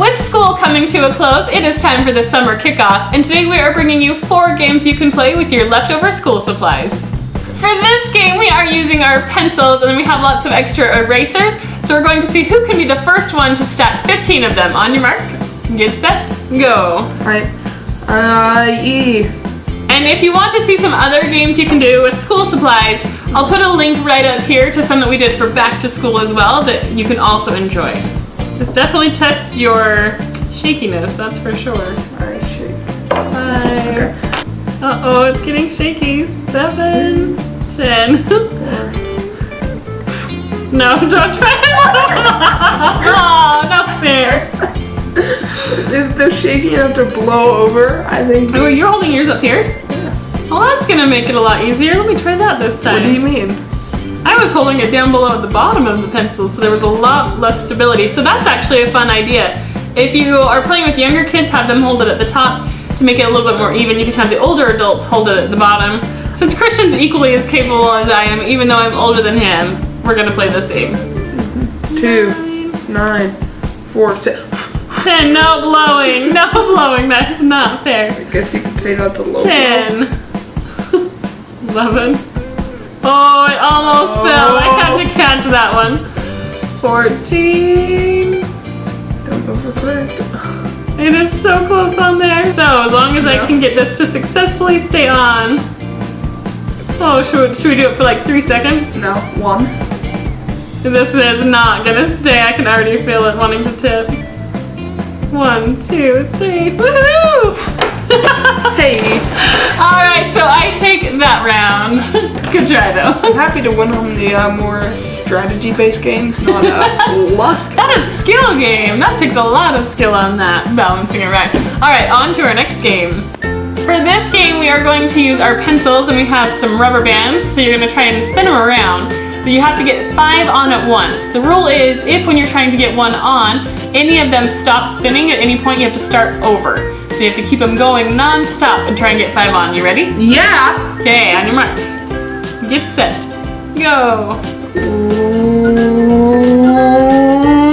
With school coming to a close, it is time for the summer kickoff, and today we are bringing you 4 games you can play with your leftover school supplies. For this game, we are using our pencils, and then we have lots of extra erasers, so we're going to see who can be the first one to stack 15 of them. On your mark, get set, go. Alright, E. And if you want to see some other games you can do with school supplies, I'll put a link right up here to some that we did for back to school as well that you can also enjoy. This definitely tests your shakiness, that's for sure. Alright, shake. 5. Okay. Uh-oh, it's getting shaky. 7, 10. No, don't try it. Oh, not fair. If they're shaky enough to blow over, I think. Oh, you're holding yours up here? Yeah. Well, that's gonna make it a lot easier. Let me try that this time. What do you mean? I was holding it down below at the bottom of the pencil, so there was a lot less stability. So that's actually a fun idea. If you are playing with younger kids, have them hold it at the top to make it a little bit more even. You can have the older adults hold it at the bottom. Since Christian's equally as capable as I am, even though I'm older than him, we're gonna play this game. 2, 9, 4, 6. 10, no blowing, no blowing, that's not fair. I guess you could say that's a low 10. 11. Oh, it almost fell. I had to catch that one. 14. Don't overcorrect. It is so close on there. So as long as I can get this to successfully stay on. Oh, should we do it for like 3 seconds? No, 1. This is not gonna stay. I can already feel it wanting to tip. 1, 2, 3. Woohoo! Hey. Alright, so I take that round. Good try though. I'm happy to win on the more strategy-based games, not luck. That is a skill game. That takes a lot of skill on that, balancing it right. Alright, on to our next game. For this game, we are going to use our pencils, and we have some rubber bands, so you're going to try and spin them around. But you have to get 5 on at once. The rule is, if when you're trying to get one on, any of them stop spinning at any point, you have to start over. So you have to keep them going non-stop and try and get 5 on. You ready? Yeah! Okay, on your mark. Get set. Go.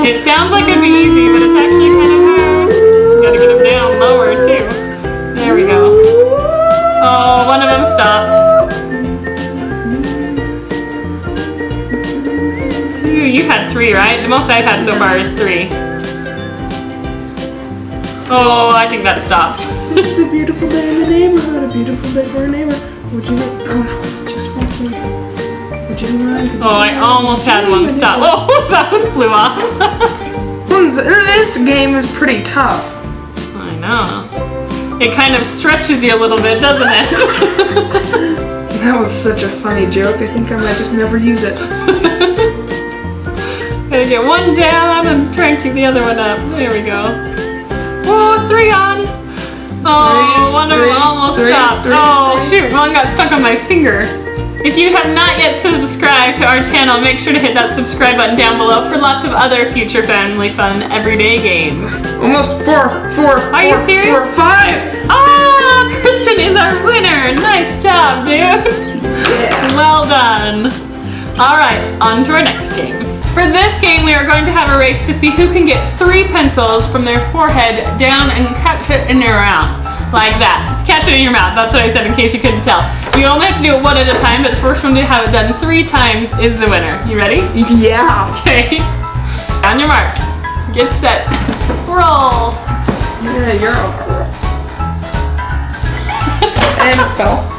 It sounds like it'd be easy, but it's actually kind of hard. You gotta get them down lower, too. There we go. Oh, one of them stopped. 2, you had 3, right? The most I've had so far is 3. Oh, I think that stopped. It's a beautiful day in the neighborhood, a beautiful day for a neighbor. Would you like, oh, it's just one thing. Would you like? Oh, I almost had one stop. Oh, that one flew off. This game is pretty tough. I know. It kind of stretches you a little bit, doesn't it? That was such a funny joke. I think I might just never use it. Gotta get one down and try and keep the other one up. There we go. Whoa, 3 on. Oh, one of them almost stopped. Oh, shoot, one got stuck on my finger. If you have not yet subscribed to our channel, make sure to hit that subscribe button down below for lots of other future family fun everyday games. Almost 4. Are you serious? 4, 5. Oh, Kristen is our winner. Nice job, dude. Yeah. Well done. All right, on to our next game. For this game, we are going to have a race to see who can get 3 pencils from their forehead down and catch it in your mouth. Like that. Catch it in your mouth. That's what I said in case you couldn't tell. You only have to do it 1 at a time, but the first one to have it done 3 times is the winner. You ready? Yeah. Okay. On your mark. Get set. Roll. Yeah, you're over. And it fell.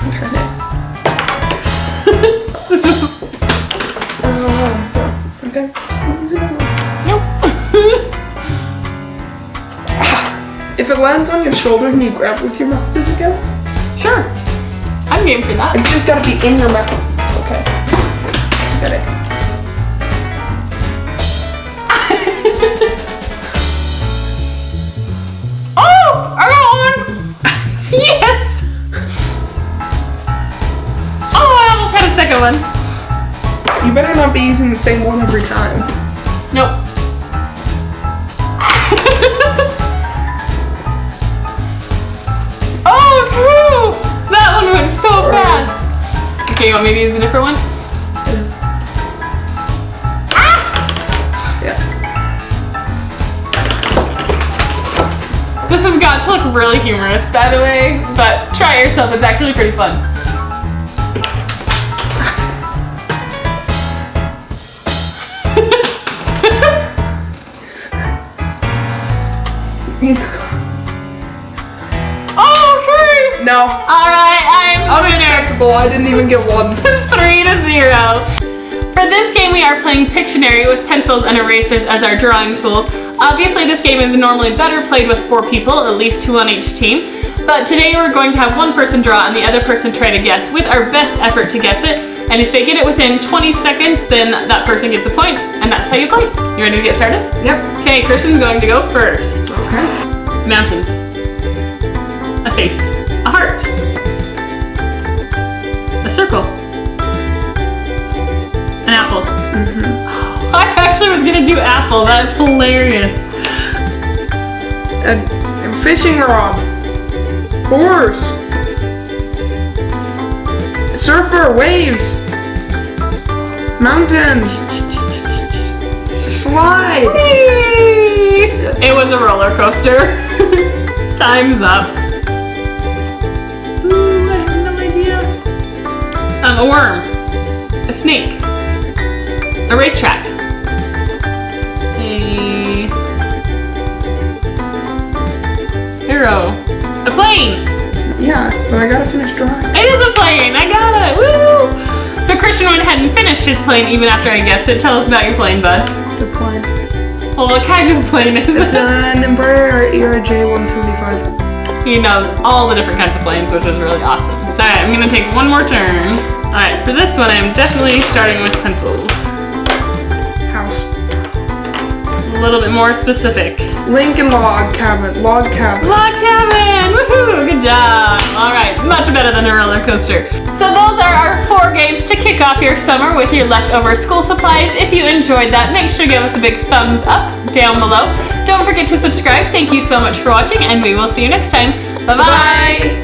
Turn it. This is... Okay, just lose it. Nope. If it lands on your shoulder and you grab it with your mouth, does it go? Sure. I'm game for that. It's just gotta be in your mouth. Okay. Just gotta. Oh! I got one! Yes! Oh, I almost had a second one. You better not be using the same one every time. Nope. Oh, woo! That one went so fast. maybe use a different one? Yeah. This has got to look really humorous, by the way, but try it yourself. It's actually pretty fun. Oh, free! No. Alright, I'm winner. Unacceptable. I didn't even get one. 3-0. For this game, we are playing Pictionary with pencils and erasers as our drawing tools. Obviously, this game is normally better played with 4 people, at least 2 on each team. But today we're going to have one person draw and the other person try to guess with our best effort to guess it. And if they get it within 20 seconds, then that person gets a point. And that's how you play. You ready to get started? Yep. Okay, Kirsten's going to go first. Okay. Mountains. A face. A heart. A circle. An apple. I actually was gonna do apple. That's hilarious. A fishing rod. Horse. Surfer. Waves. Mountains. Slide. Whee! It was a roller coaster. Time's up. Ooh, I have no idea. A worm. A snake. A racetrack. A arrow. A plane. Yeah, but I gotta finish drawing. It is a plane. I got it. Woo! So Christian went ahead and finished his plane even after I guessed it. Tell us about your plane, bud. It's a plane. Well, what kind of plane is It's it? an Embraer Era J175. He knows all the different kinds of planes, which is really awesome. So alright, I'm gonna take one more turn. Alright, for this one, I'm definitely starting with pencils. House. A little bit more specific. Lincoln log cabin. Log cabin. Log cabin! Woohoo! Good job! Alright, much better than a roller coaster. So those are our 4 games to kick off your summer with your leftover school supplies. If you enjoyed that, make sure to give us a big thumbs up down below. Don't forget to subscribe. Thank you so much for watching, and we will see you next time. Bye-bye!